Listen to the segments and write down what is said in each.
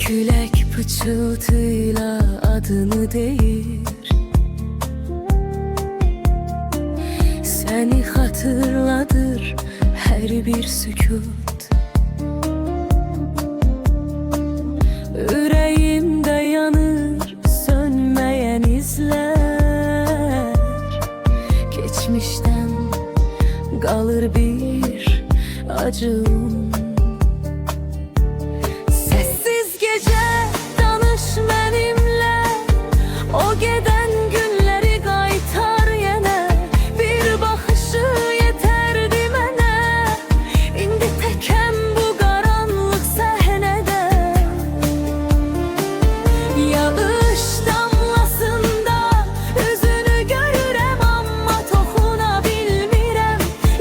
Külək pıçıltıyla adını deyir, səni xatırladır hər bir sükut. Ürəyimdə yanır sönməyən izlər, geçmişdən qalır bir acım. O geden günleri qaytar yenə, bir baxışı yetərdi mənə. İndi təkəm bu qaranlıq səhnədə, yağış damlasında üzünü görürəm, amma toxuna bilmirəm.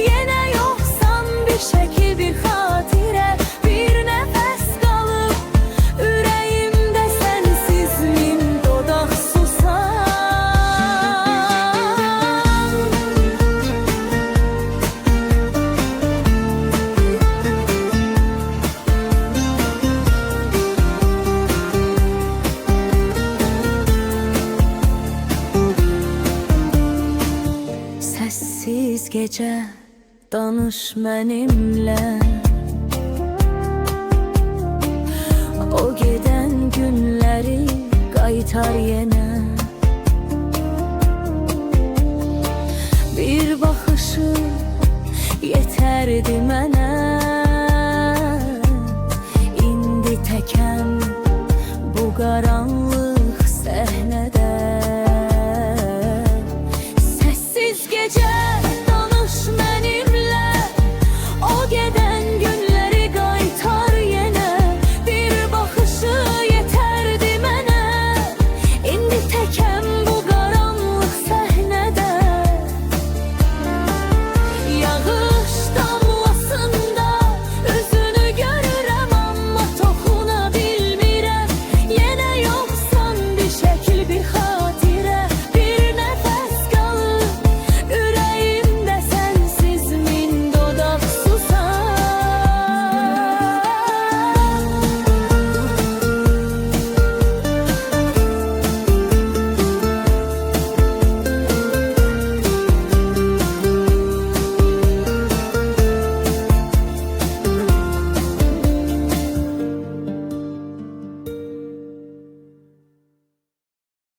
Yenə yoxsan bir şəkil, bir xatirə, bir nəfəs qalıb ürəyimdə sənsizmin dodaq. Səssiz gecə danış mənimlə, o gedən günləri qaytar yenə. Bir baxışı yetərdi mənə,